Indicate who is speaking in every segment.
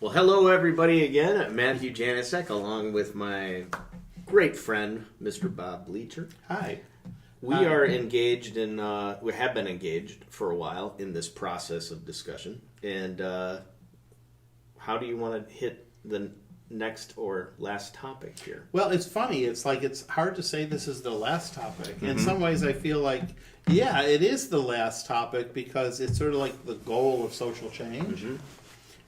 Speaker 1: Well, hello everybody again. I'm Matthew Janicek, along with my great friend, Mr. Bob Bleacher.
Speaker 2: Hi.
Speaker 1: We are engaged in, we have been engaged for a while in this process of discussion. And how do you want to hit the next or last topic here?
Speaker 2: Well, it's funny. It's like it's hard to say this is the last topic. In some ways, I feel like, yeah, it is the last topic because it's sort of like the goal of social change.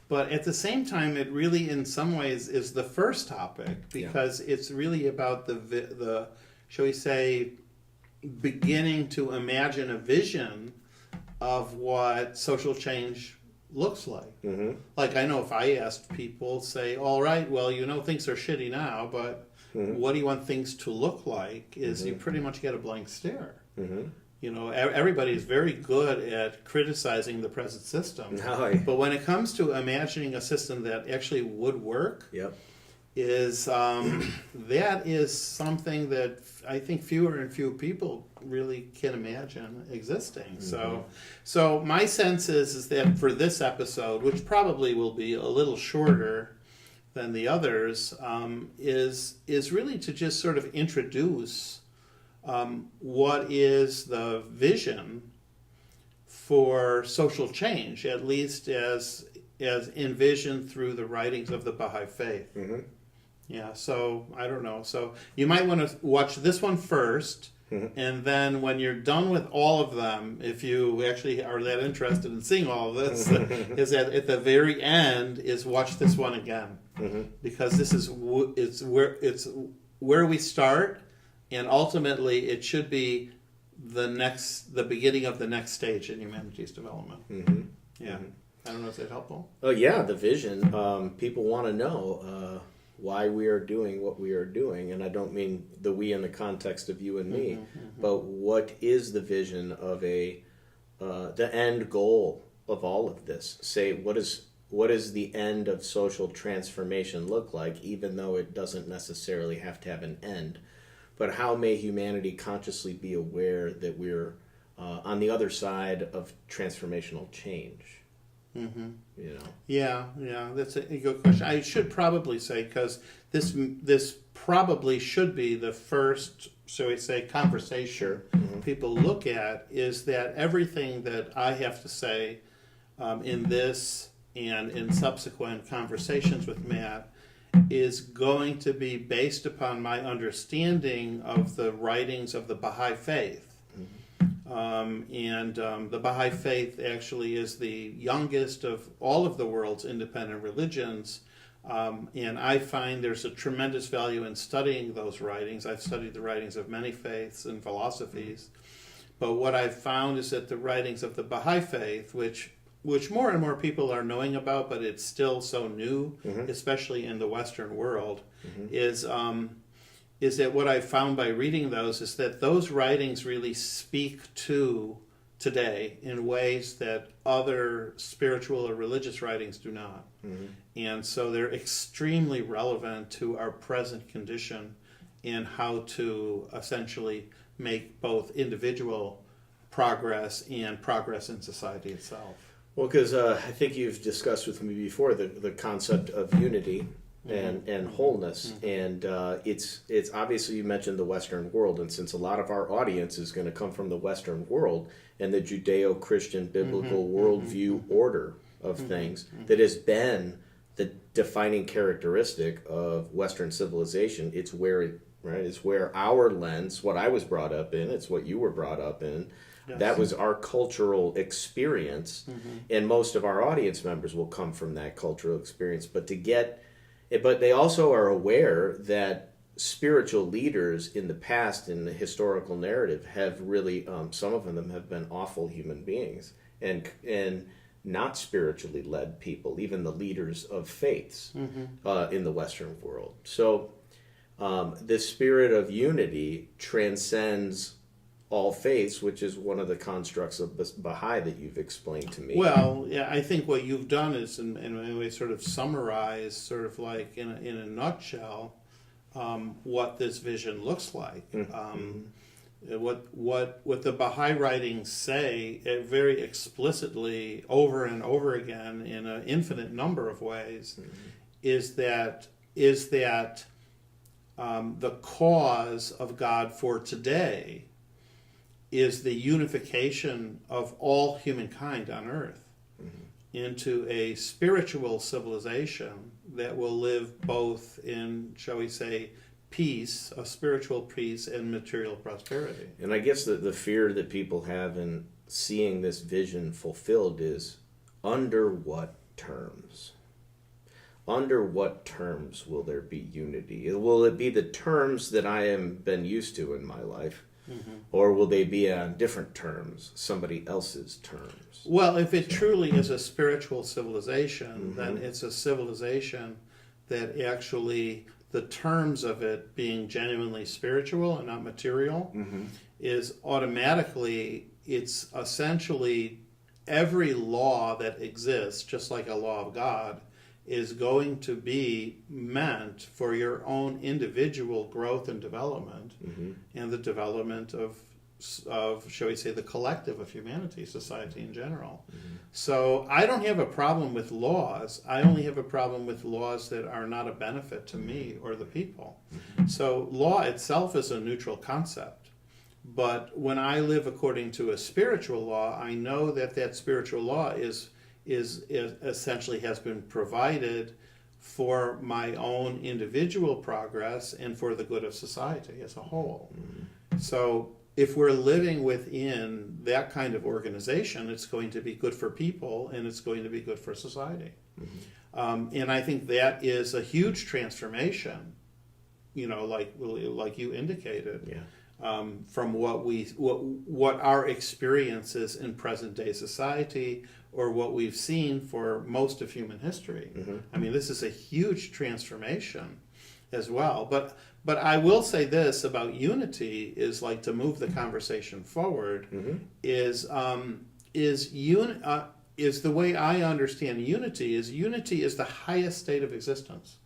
Speaker 2: But at the same time, it really, in some ways, is the first topic because it's really about the, shall we say, beginning to imagine a vision of what social change looks like. Like, I know if I asked people, say, all right, well, you know, things are shitty now, but what do you want things to look like? Is you pretty much get a blank stare. You know, everybody is very good at criticizing the present system. But when it comes to imagining a system that actually would work, is that is something that I think fewer and fewer people really can imagine existing. So my sense is that for this episode, which probably will be a little shorter than the others, is really to just sort of introduce what is the vision for social change, at least as envisioned through the writings of the Baha'i Faith. Yeah, so I don't know. So you might want to watch this one first, and then when you're done with all of them, if you actually are that interested in seeing all of this, is that at the very end is watch this one again, because this is it's where we start. And ultimately, it should be the beginning of the next stage in humanity's development. Yeah, I don't know if that's helpful.
Speaker 1: Oh yeah, the vision. People want to know why we are doing what we are doing, and I don't mean the we in the context of you and me, but what is the vision of the end goal of all of this? Say what is the end of social transformation look like, even though it doesn't necessarily have to have an end. But how may humanity consciously be aware that we're on the other side of transformational change? You know.
Speaker 2: Yeah, that's a good question. I should probably say, because this probably should be the first, so we say, conversation people look at, is that everything that I have to say in this and in subsequent conversations with Matt is going to be based upon my understanding of the writings of the Baha'i Faith. The Baha'i Faith actually is the youngest of all of the world's independent religions. And I find there's a tremendous value in studying those writings. I've studied the writings of many faiths and philosophies. But what I've found is that the writings of the Baha'i Faith, which more and more people are knowing about, but it's still so new, especially in the Western world, is that what I've found by reading those is that those writings really speak to today in ways that other spiritual or religious writings do not. And so they're extremely relevant to our present condition and how to essentially make both individual progress and progress in society itself.
Speaker 1: Well, because I think you've discussed with me before the concept of unity and wholeness, and it's obviously you mentioned the Western world, and since a lot of our audience is going to come from the Western world and the Judeo-Christian biblical worldview order of things that has been the defining characteristic of Western civilization, it's where our lens, what I was brought up in, it's what you were brought up in. Yes. That was our cultural experience, and most of our audience members will come from that cultural experience. But they also are aware that spiritual leaders in the past, in the historical narrative, have really, some of them have been awful human beings and not spiritually led people, even the leaders of faiths in the Western world. So this spirit of unity transcends all faiths, which is one of the constructs of Baha'i that you've explained to me.
Speaker 2: Well, yeah, I think what you've done is, in a way, sort of summarize, sort of like in a nutshell, what this vision looks like. What the Baha'i writings say very explicitly over and over again in an infinite number of ways is that the cause of God for today is the unification of all humankind on earth into a spiritual civilization that will live both in, shall we say, peace, a spiritual peace, and material prosperity.
Speaker 1: And I guess the fear that people have in seeing this vision fulfilled is under what terms? Under what terms will there be unity? Will it be the terms that I have been used to in my life? Or will they be on different terms, somebody else's terms?
Speaker 2: Well, if it truly is a spiritual civilization, then it's a civilization that actually, the terms of it being genuinely spiritual and not material, is automatically, it's essentially every law that exists, just like a law of God, is going to be meant for your own individual growth and development, and the development of, shall we say, the collective of humanity, society in general. So I don't have a problem with laws. I only have a problem with laws that are not a benefit to me or the people. So law itself is a neutral concept. But when I live according to a spiritual law, I know that that spiritual law is essentially has been provided for my own individual progress and for the good of society as a whole. So if we're living within that kind of organization, it's going to be good for people and it's going to be good for society. And I think that is a huge transformation, like you indicated. From what our experiences in present day society or what we've seen for most of human history. I mean, this is a huge transformation as well. But I will say this about unity is, like, to move the conversation forward, is the way I understand unity is the highest state of existence.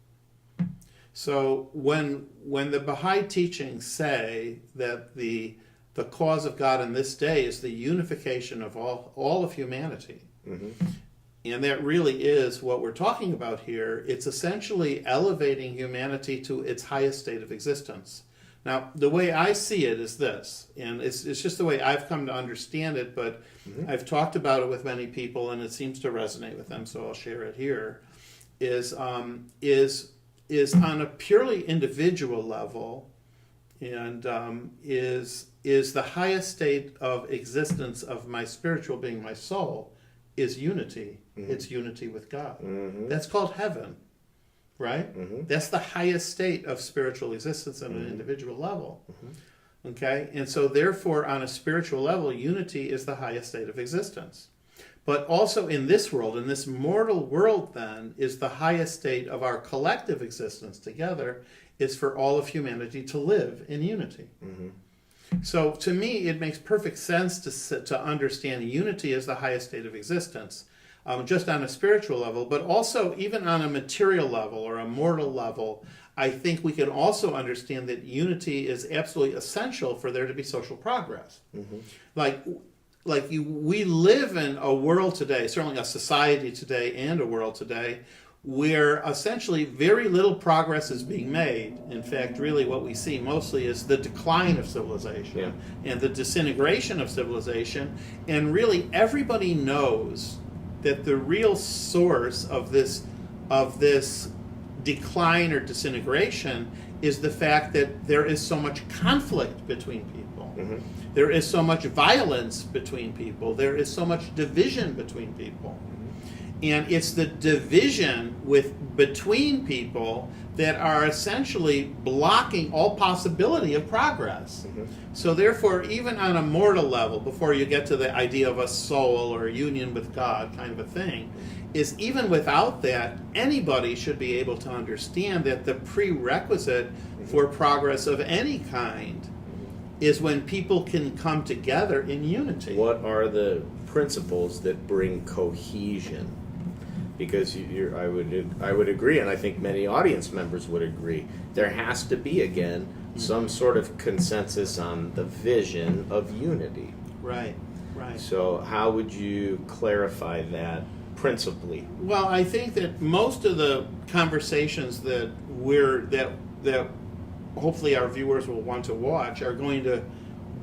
Speaker 2: So when the Baha'i teachings say that the cause of God in this day is the unification of all of humanity, and that really is what we're talking about here, it's essentially elevating humanity to its highest state of existence. Now, the way I see it is this, and it's just the way I've come to understand it, but I've talked about it with many people, and it seems to resonate with them, so I'll share it here, is on a purely individual level, and is the highest state of existence of my spiritual being, my soul, is unity. It's unity with God. That's called heaven, right? That's the highest state of spiritual existence on an individual level. Okay? And so therefore, on a spiritual level, unity is the highest state of existence. But also in this world, in this mortal world then, is the highest state of our collective existence together, is for all of humanity to live in unity. So to me, it makes perfect sense to understand unity as the highest state of existence, just on a spiritual level, but also even on a material level or a mortal level. I think we can also understand that unity is absolutely essential for there to be social progress. We live in a world today, certainly a society today and a world today, where essentially very little progress is being made. In fact, really what we see mostly is the decline of civilization and the disintegration of civilization. And really everybody knows that the real source of this decline or disintegration is the fact that there is so much conflict between people. There is so much violence between people. There is so much division between people. And it's the division between people that are essentially blocking all possibility of progress. So therefore, even on a mortal level, before you get to the idea of a soul or a union with God kind of a thing, is even without that, anybody should be able to understand that the prerequisite for progress of any kind is when people can come together in unity.
Speaker 1: What are the principles that bring cohesion? because I would agree, and I think many audience members would agree. There has to be again some sort of consensus on the vision of unity.
Speaker 2: Right. Right.
Speaker 1: So how would you clarify that principally?
Speaker 2: Well, I think that most of the conversations that that hopefully our viewers will want to watch are going to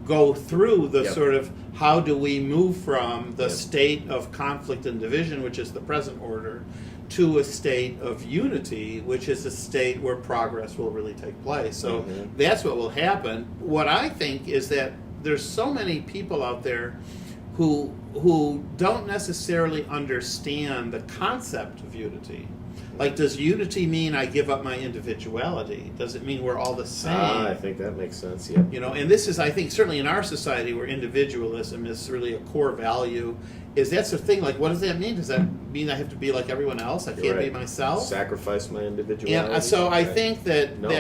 Speaker 2: go through the
Speaker 1: Yep.
Speaker 2: sort of how do we move from the
Speaker 1: Yep.
Speaker 2: state of conflict and division, which is the present order, to a state of unity, which is a state where progress will really take place. So that's what will happen. What I think is that there's so many people out there who don't necessarily understand the concept of unity. Like, does unity mean I give up my individuality? Does it mean we're all the same?
Speaker 1: I think that makes sense, yeah.
Speaker 2: You know, and this is, I think, certainly in our society where individualism is really a core value, is that's the thing. Like, what does that mean? Does that mean I have to be like everyone else? I can't be
Speaker 1: Right.
Speaker 2: myself?
Speaker 1: Sacrifice my individuality?
Speaker 2: And so I
Speaker 1: Okay.
Speaker 2: think that,
Speaker 1: No.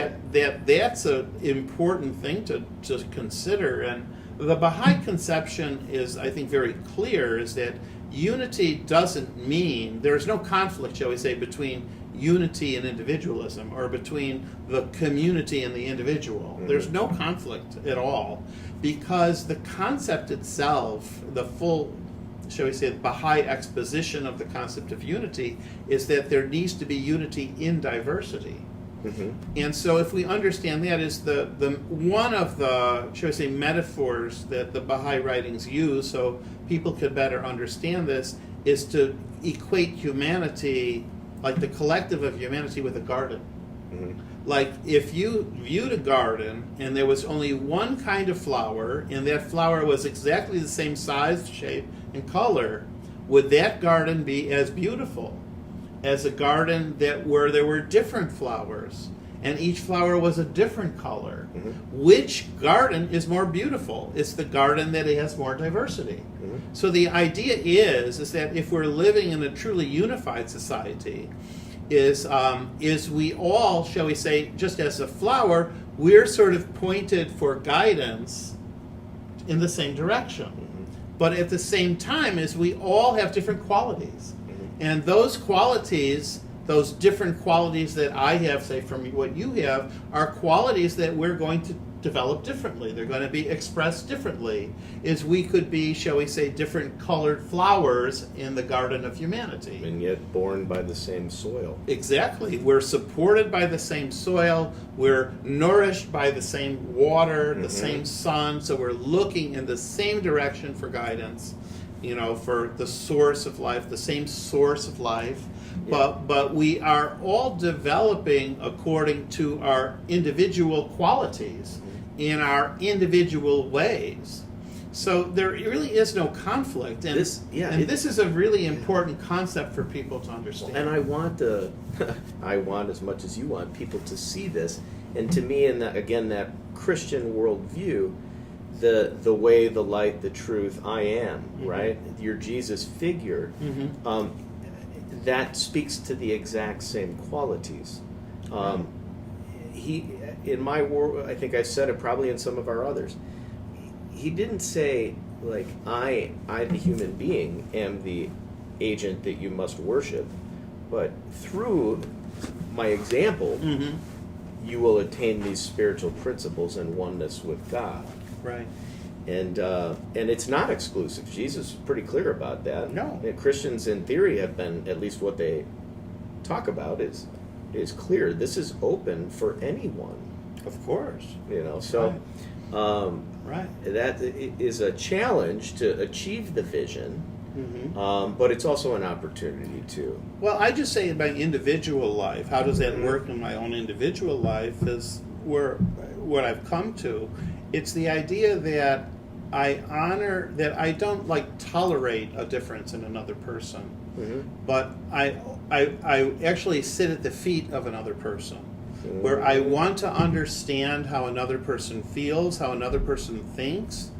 Speaker 2: that's an important thing to consider. And the Baha'i conception is, I think, very clear, is that unity doesn't mean, there's no conflict, shall we say, between unity and individualism, or between the community and the individual. There's no conflict at all, because the concept itself, the full, shall we say, the Baha'i exposition of the concept of unity, is that there needs to be unity in diversity. And so if we understand that, is the one of the, shall we say, metaphors that the Baha'i writings use so people could better understand this, is to equate humanity, like the collective of humanity, with a garden. Like, if you viewed a garden and there was only one kind of flower, and that flower was exactly the same size, shape, and color, would that garden be as beautiful as a garden where there were different flowers and each flower was a different color? Which garden is more beautiful? It's the garden that has more diversity. So the idea is that if we're living in a truly unified society, is we all, shall we say, just as a flower, we're sort of pointed for guidance in the same direction. But at the same time, is we all have different qualities. And those qualities, those different qualities that I have, say, from what you have, are qualities that we're going to develop differently. They're going to be expressed differently. Is we could be, shall we say, different colored flowers in the garden of humanity.
Speaker 1: And yet born by the same soil.
Speaker 2: Exactly. We're supported by the same soil. We're nourished by the same water, the same sun. So we're looking in the same direction for guidance, you know, for the source of life, the same source of life. But we are all developing according to our individual qualities in our individual ways. So there really is no conflict, and this is a really important concept for people to understand.
Speaker 1: And I want I want, as much as you want, people to see this. And to me, in that, again, that Christian worldview, the way, the light, the truth, I am, right? Your Jesus figure, that speaks to the exact same qualities. He, in my world, I think I said it probably in some of our others, he didn't say, like, I the human being, am the agent that you must worship, but through my example, you will attain these spiritual principles and oneness with God.
Speaker 2: Right.
Speaker 1: And it's not exclusive. Jesus is pretty clear about that.
Speaker 2: No.
Speaker 1: And Christians, in theory, have been, at least what they talk about is clear. This is open for anyone.
Speaker 2: Of course.
Speaker 1: You know, so
Speaker 2: Right.
Speaker 1: that is a challenge to achieve the vision, but it's also an opportunity too.
Speaker 2: Well, I just say in my individual life, how does that work in my own individual life, is what I've come to. It's the idea that I honor, that I don't like tolerate a difference in another person, but I actually sit at the feet of another person, where I want to understand how another person feels, how another person thinks,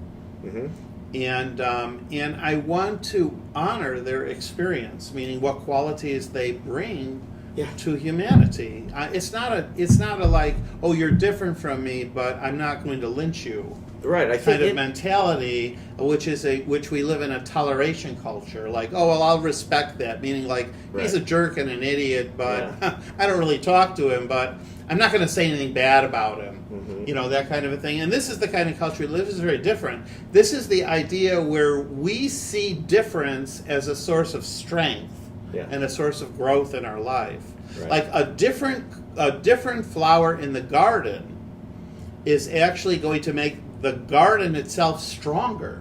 Speaker 2: and I want to honor their experience, meaning what qualities they bring to humanity. It's not a like, oh, you're different from me, but I'm not going to lynch you.
Speaker 1: Right, I
Speaker 2: Kind
Speaker 1: think
Speaker 2: of mentality, which we live in a toleration culture. Like, oh well, I'll respect that. Meaning, like, he's a jerk and an idiot, but I don't really talk to him. But I'm not going to say anything bad about him. You know, that kind of a thing. And this is the kind of culture we live in. This is very different. This is the idea where we see difference as a source of strength and a source of growth in our life.
Speaker 1: Right.
Speaker 2: Like a different flower in the garden is actually going to make the garden itself stronger.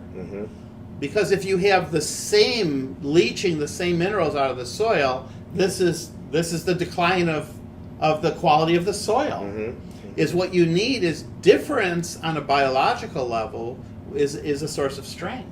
Speaker 2: Because if you have the same leaching the same minerals out of the soil, this is the decline of the quality of the soil. Is what you need is difference on a biological level is a source of strength.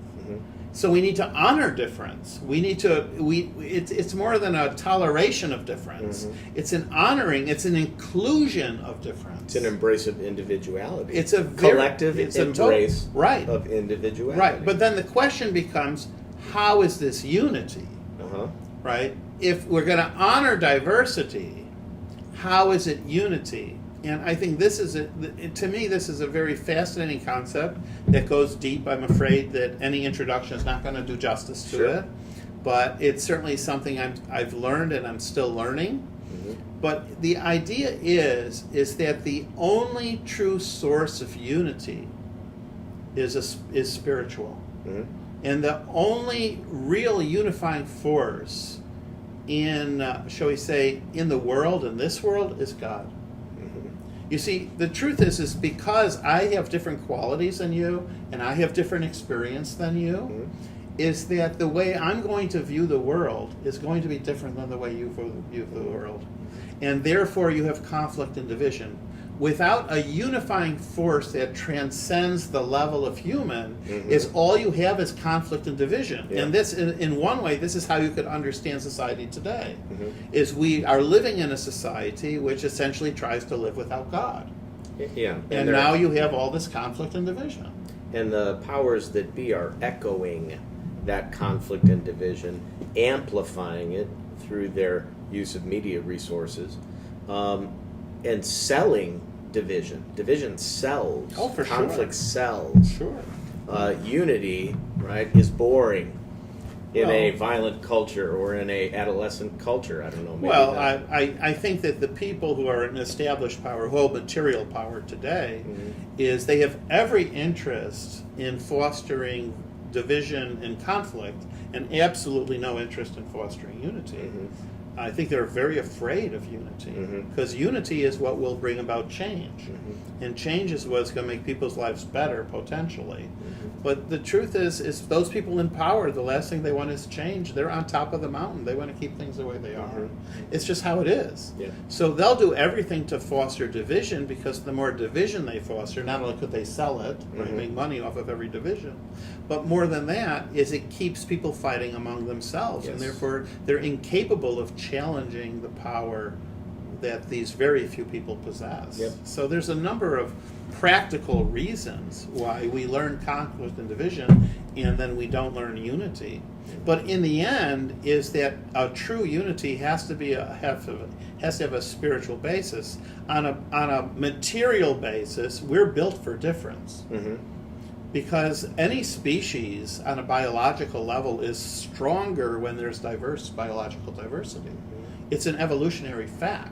Speaker 2: So we need to honor difference. It's more than a toleration of difference. It's an honoring, it's an inclusion of difference.
Speaker 1: it's an embrace of individuality.
Speaker 2: It's a
Speaker 1: collective embrace
Speaker 2: right.
Speaker 1: of individuality.
Speaker 2: Right, but then the question becomes, how is this unity? Right? If we're going to honor diversity, how is it unity? And I think to me, this is a very fascinating concept that goes deep. I'm afraid that any introduction is not going to do justice to it. But it's certainly something I've learned and I'm still learning. But the idea is that the only true source of unity is spiritual. And the only real unifying force in, shall we say, in the world, in this world, is God. You see, the truth is because I have different qualities than you, and I have different experience than you, is that the way I'm going to view the world is going to be different than the way you view the world. And therefore you have conflict and division. Without a unifying force that transcends the level of human, is all you have is conflict and division. And this, in one way, this is how you could understand society today. Is we are living in a society which essentially tries to live without God. And now you have all this conflict and division.
Speaker 1: And the powers that be are echoing that conflict and division, amplifying it through their use of media resources. And selling division. Division sells.
Speaker 2: Oh, for sure.
Speaker 1: Conflict sells.
Speaker 2: Sure.
Speaker 1: Unity, right, is boring in a violent culture or in a adolescent culture. I don't know. Maybe
Speaker 2: well, I think that the people who are in established power, who hold material power today, is they have every interest in fostering division and conflict and absolutely no interest in fostering unity. I think they're very afraid of unity because unity is what will bring about change. And change is what's going to make people's lives better, potentially. But the truth is those people in power, the last thing they want is change. They're on top of the mountain. They want to keep things the way they are. It's just how it is. So they'll do everything to foster division because the more division they foster, not only could they sell it, right, make money off of every division, but more than that is it keeps people fighting among themselves. And therefore they're incapable of challenging the power that these very few people possess. So there's a number of practical reasons why we learn conflict and division and then we don't learn unity. But in the end is that a true unity has to have a spiritual basis. On a material basis, we're built for difference. Because any species on a biological level is stronger when there's diverse biological diversity. It's an evolutionary fact.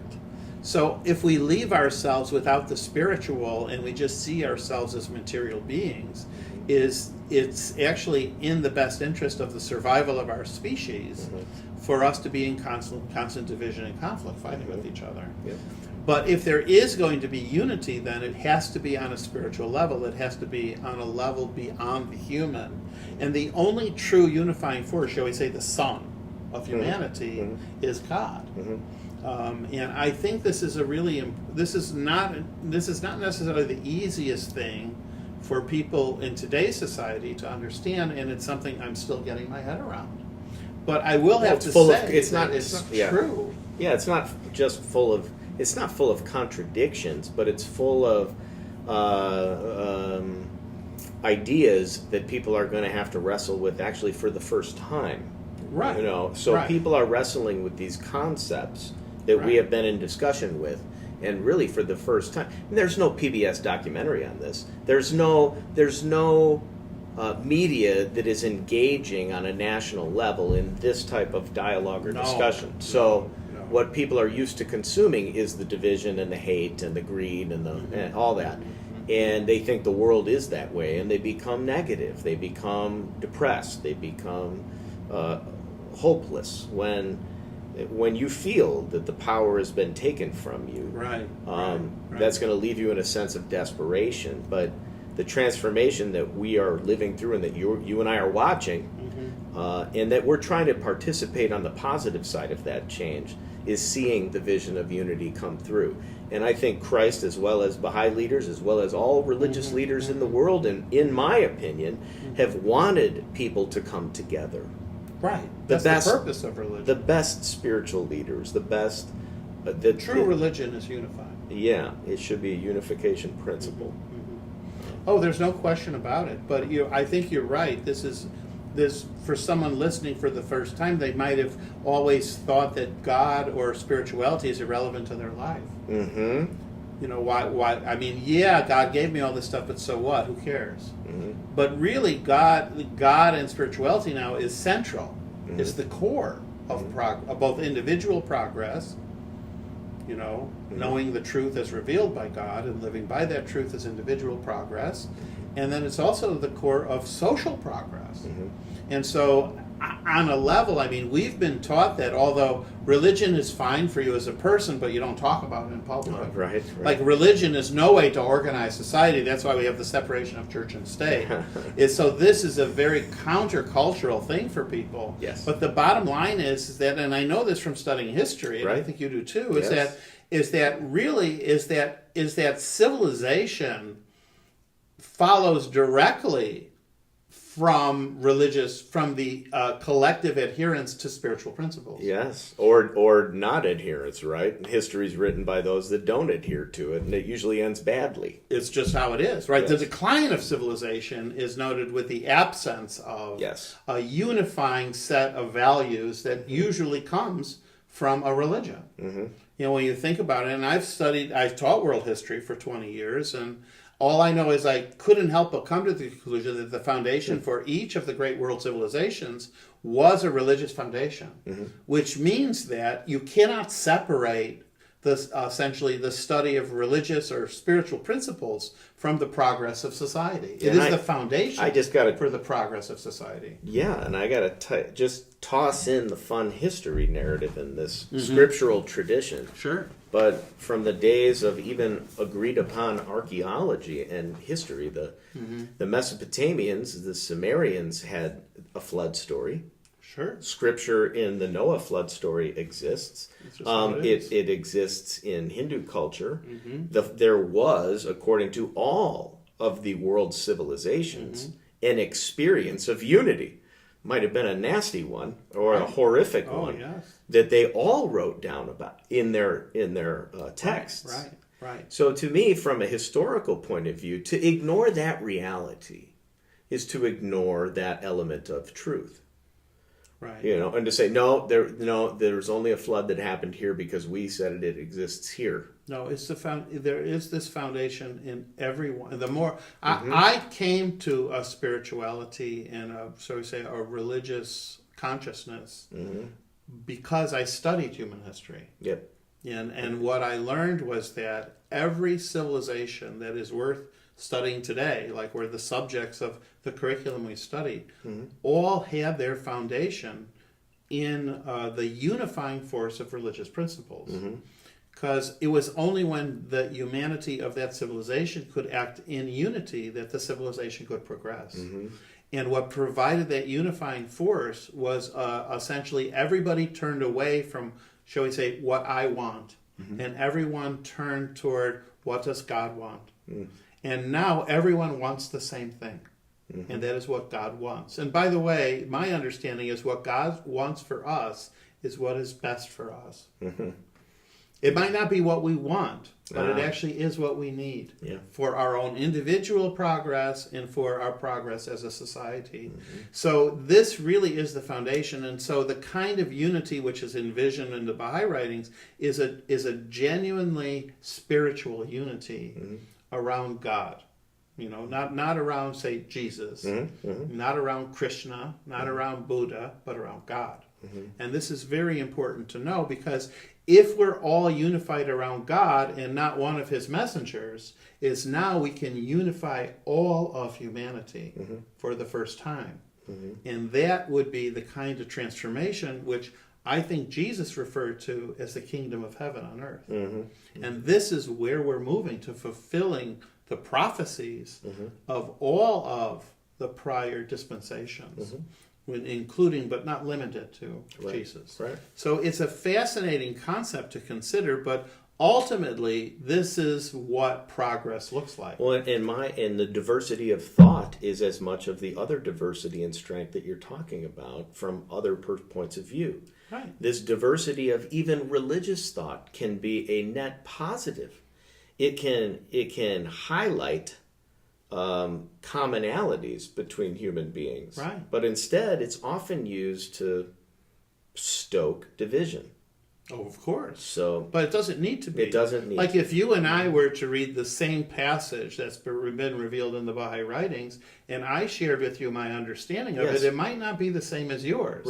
Speaker 2: So if we leave ourselves without the spiritual and we just see ourselves as material beings, it's actually in the best interest of the survival of our species for us to be in constant division and conflict, fighting with each other. But if there is going to be unity, then it has to be on a spiritual level. It has to be on a level beyond the human. And the only true unifying force, shall we say the sun of humanity, is God. And I think this is not necessarily the easiest thing for people in today's society to understand, and it's something I'm still getting my head around. But I will have to say it's not true.
Speaker 1: Yeah, it's not just full of. It's not full of contradictions, but it's full of ideas that people are going to have to wrestle with actually for the first time.
Speaker 2: Right.
Speaker 1: So people are wrestling with these concepts that we
Speaker 2: Right.
Speaker 1: have been in discussion with, and really for the first time. And there's no PBS documentary on this. There's no media that is engaging on a national level in this type of dialogue or
Speaker 2: No,
Speaker 1: discussion. So
Speaker 2: no.
Speaker 1: what people are used to consuming is the division and the hate and the greed and and all that. And they think the world is that way, and they become negative. They become depressed. They become hopeless when you feel that the power has been taken from you.
Speaker 2: Right.
Speaker 1: That's going to leave you in a sense of desperation. But the transformation that we are living through, and that you and I are watching, and that we're trying to participate on the positive side of that change, is seeing the vision of unity come through. And I think Christ, as well as Baha'i leaders, as well as all religious leaders in the world, and in my opinion, have wanted people to come together.
Speaker 2: Right.
Speaker 1: The
Speaker 2: That's
Speaker 1: best-
Speaker 2: the purpose of religion.
Speaker 1: The best spiritual leaders, the best...
Speaker 2: True religion is unified.
Speaker 1: Yeah, it should be a unification principle.
Speaker 2: Oh, there's no question about it. But I think you're right. This for someone listening for the first time, they might have always thought that God or spirituality is irrelevant to their life.
Speaker 1: Mm-hmm.
Speaker 2: Why? I mean, yeah, God gave me all this stuff, but so what? Who cares?
Speaker 1: Mm-hmm.
Speaker 2: But really, God and spirituality now is central.
Speaker 1: Mm-hmm.
Speaker 2: It's the core of both individual progress. Knowing the truth as revealed by God and living by that truth as individual progress. And then it's also the core of social progress.
Speaker 1: Mm-hmm.
Speaker 2: And so, on a level, I mean, we've been taught that although religion is fine for you as a person, but you don't talk about it in public.
Speaker 1: Right.
Speaker 2: Like, religion is no way to organize society. That's why we have the separation of church and state. So this is a very countercultural thing for people.
Speaker 1: Yes.
Speaker 2: But the bottom line is that, and I know this from studying history, and I
Speaker 1: Right.
Speaker 2: think you do too, is
Speaker 1: Yes.
Speaker 2: that civilization follows directly from the collective adherence to spiritual principles.
Speaker 1: Yes, or not adherence, right? History's written by those that don't adhere to it, and it usually ends badly.
Speaker 2: It's just how it is, right?
Speaker 1: Yes.
Speaker 2: The decline of civilization is noted with the absence of
Speaker 1: Yes.
Speaker 2: a unifying set of values that usually comes from a religion.
Speaker 1: Mm-hmm.
Speaker 2: When you think about it, and I've taught world history for 20 years, and all I know is I couldn't help but come to the conclusion that the foundation for each of the great world civilizations was a religious foundation, which means that you cannot separate essentially the study of religious or spiritual principles from the progress of society. It is the foundation for the progress of society.
Speaker 1: Yeah, and I got to just toss in the fun history narrative in this scriptural tradition.
Speaker 2: Sure.
Speaker 1: But from the days of even agreed upon archaeology and history, the Mesopotamians, the Sumerians had a flood story.
Speaker 2: Sure.
Speaker 1: Scripture in the Noah flood story exists. It exists in Hindu culture. There was, according to all of the world's civilizations, an experience of unity. Might have been a nasty one or a horrific one that they all wrote down about in their texts.
Speaker 2: Right.
Speaker 1: So to me, from a historical point of view, to ignore that reality is to ignore that element of truth.
Speaker 2: Right.
Speaker 1: And to say there's only a flood that happened here because we said it exists here.
Speaker 2: No, there is this foundation in everyone. The more I came to a spirituality and a religious consciousness because I studied human history.
Speaker 1: Yep.
Speaker 2: And what I learned was that every civilization that is worth studying today, like we're the subjects of the curriculum we studied, all had their foundation in the unifying force of religious principles. Because it was only when the humanity of that civilization could act in unity that the civilization could progress. And what provided that unifying force was essentially everybody turned away from, shall we say, what I want. And everyone turned toward what does God want. And now everyone wants the same thing. And that is what God wants. And by the way, my understanding is what God wants for us is what is best for us. It might not be what we want, but it actually is what we need for our own individual progress and for our progress as a society. So this really is the foundation. And so the kind of unity which is envisioned in the Baha'i writings is a genuinely spiritual unity around God. You know, not around, say, Jesus, not around Krishna, not around Buddha, but around God. And this is very important to know, because if we're all unified around God and not one of his messengers, is now we can unify all of humanity for the first time. And that would be the kind of transformation which I think Jesus referred to as the kingdom of heaven on earth. And this is where we're moving to, fulfilling the prophecies of all of the prior dispensations. Including but not limited to Jesus. So it's a fascinating concept to consider, but ultimately this is what progress looks like.
Speaker 1: Well, and the diversity of thought is as much of the other diversity and strength that you're talking about from other points of view. This diversity of even religious thought can be a net positive. It can highlight commonalities between human beings. But instead, it's often used to stoke division.
Speaker 2: Oh, of course.
Speaker 1: But
Speaker 2: it doesn't need to be.
Speaker 1: It doesn't need
Speaker 2: Like if you and I were to read the same passage that's been revealed in the Baha'i writings, and I shared with you my understanding of it, it might not be the same as yours.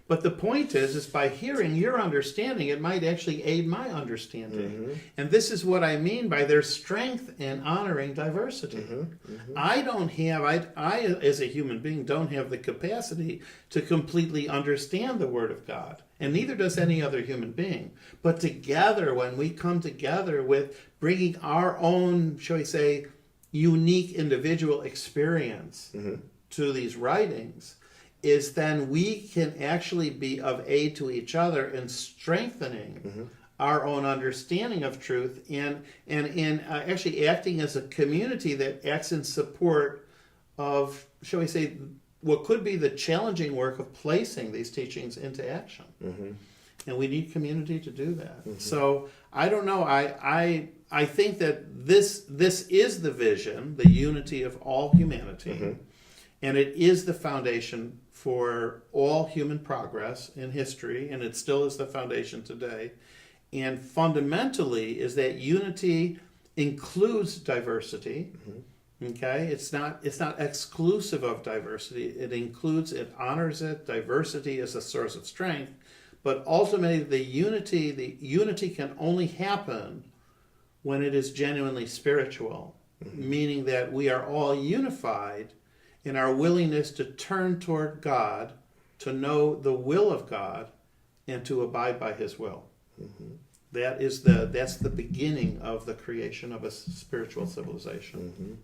Speaker 2: But the point is by hearing your understanding, it might actually aid my understanding. And this is what I mean by their strength in honoring diversity. I as a human being, don't have the capacity to completely understand the Word of God. And neither does any other human being. But together, when we come together with bringing our own, shall we say, unique individual experience to these writings, is then we can actually be of aid to each other in strengthening our own understanding of truth and in actually acting as a community that acts in support of, shall we say, what could be the challenging work of placing these teachings into action. And we need community to do that. So I don't know. I think that this is the vision, the unity of all humanity, and it is the foundation for all human progress in history, and it still is the foundation today. And fundamentally is that unity includes diversity. Okay, it's not exclusive of diversity. It includes, it honors it. Diversity is a source of strength, but ultimately the unity can only happen when it is genuinely spiritual, meaning that we are all unified in our willingness to turn toward God, to know the will of God, and to abide by his will. That's the beginning of the creation of a spiritual civilization.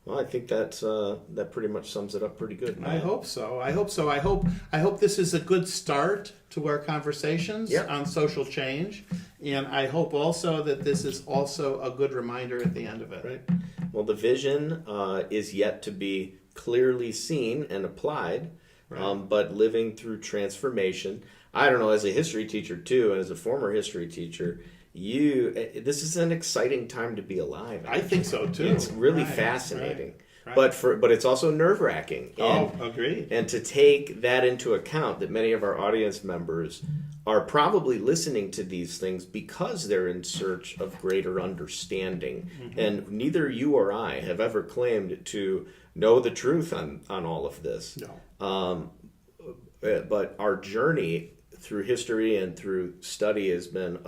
Speaker 1: Well, I think that pretty much sums it up pretty good.
Speaker 2: I hope so. I hope this is a good start to our conversations on social change, and I hope also that this is also a good reminder at the end of it.
Speaker 1: Well, the vision is yet to be clearly seen and applied, but living through transformation. I don't know, as a history teacher too, and as a former history teacher, this is an exciting time to be alive.
Speaker 2: I think so too.
Speaker 1: It's really fascinating. But it's also nerve-wracking.
Speaker 2: Agreed.
Speaker 1: And to take that into account, that many of our audience members are probably listening to these things because they're in search of greater understanding. And neither you or I have ever claimed to know the truth on all of this. But our journey through history and through study has been,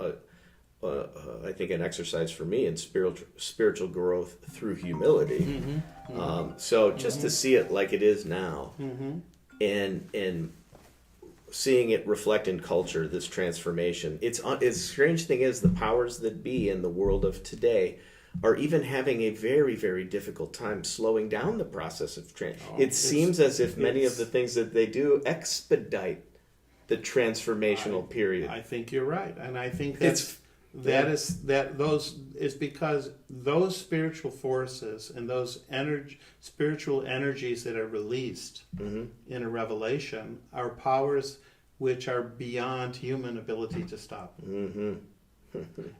Speaker 1: I think, an exercise for me in spiritual growth through humility. So just to see it like it is now, and seeing it reflect in culture, this transformation. It's strange thing is the powers that be in the world of today are even having a very, very difficult time slowing down the process of it seems as if many of the things that they do expedite the transformational period.
Speaker 2: I think you're right, and I think those is because those spiritual forces and those spiritual energies that are released in a revelation are powers which are beyond human ability to stop.
Speaker 1: Mm-hmm.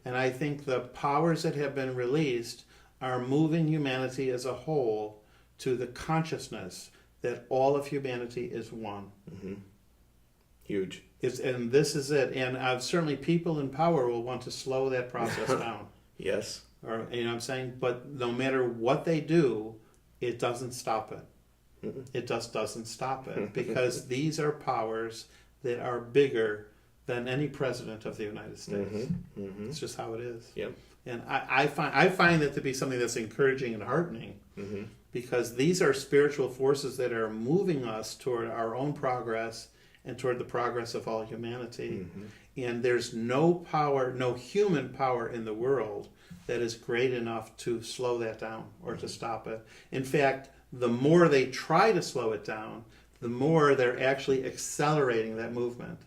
Speaker 2: And I think the powers that have been released are moving humanity as a whole to the consciousness that all of humanity is one.
Speaker 1: Mm-hmm. Huge.
Speaker 2: And this is it. And certainly people in power will want to slow that process down.
Speaker 1: Yes.
Speaker 2: Or, you know what I'm saying? But no matter what they do, it doesn't stop it.
Speaker 1: Mm-mm.
Speaker 2: It just doesn't stop it. Because these are powers that are bigger than any president of the United States.
Speaker 1: Mm-hmm. Mm-hmm.
Speaker 2: It's just how it is.
Speaker 1: Yep.
Speaker 2: And I find that to be something that's encouraging and heartening,
Speaker 1: Mm-hmm.
Speaker 2: because these are spiritual forces that are moving us toward our own progress and toward the progress of all humanity.
Speaker 1: Mm-hmm.
Speaker 2: And there's no power, no human power in the world that is great enough to slow that down or to stop it. In fact, the more they try to slow it down, the more they're actually accelerating that movement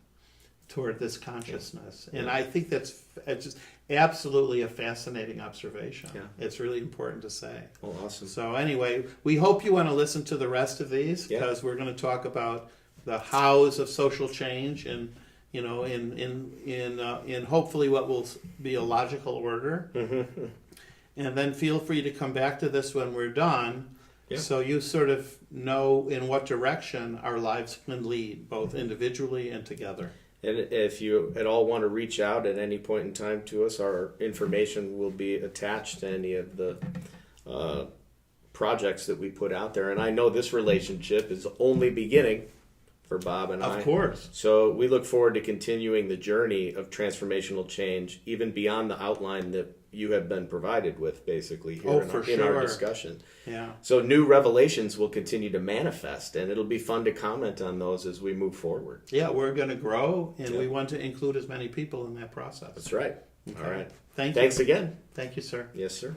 Speaker 2: toward this consciousness. And I think that's just absolutely a fascinating observation.
Speaker 1: Yeah.
Speaker 2: It's really important to say.
Speaker 1: Oh, awesome.
Speaker 2: So anyway, we hope you want to listen to the rest of these, because we're going to talk about the hows of social change, and you know, in hopefully what will be a logical order.
Speaker 1: Mm-hmm.
Speaker 2: And then feel free to come back to this when we're done, so you sort of know in what direction our lives can lead, both individually and together.
Speaker 1: And if you at all want to reach out at any point in time to us, our information will be attached to any of the projects that we put out there. And I know this relationship is only beginning for Bob and I.
Speaker 2: Of course.
Speaker 1: So we look forward to continuing the journey of transformational change, even beyond the outline that you have been provided with, basically, here in our discussion.
Speaker 2: Yeah.
Speaker 1: So new revelations will continue to manifest, and it'll be fun to comment on those as we move forward.
Speaker 2: Yeah, we're going to grow, and we want to include as many people in that process.
Speaker 1: That's right.
Speaker 2: Okay.
Speaker 1: All right.
Speaker 2: Thanks
Speaker 1: Thanks again.
Speaker 2: Thank you, sir.
Speaker 1: Yes, sir.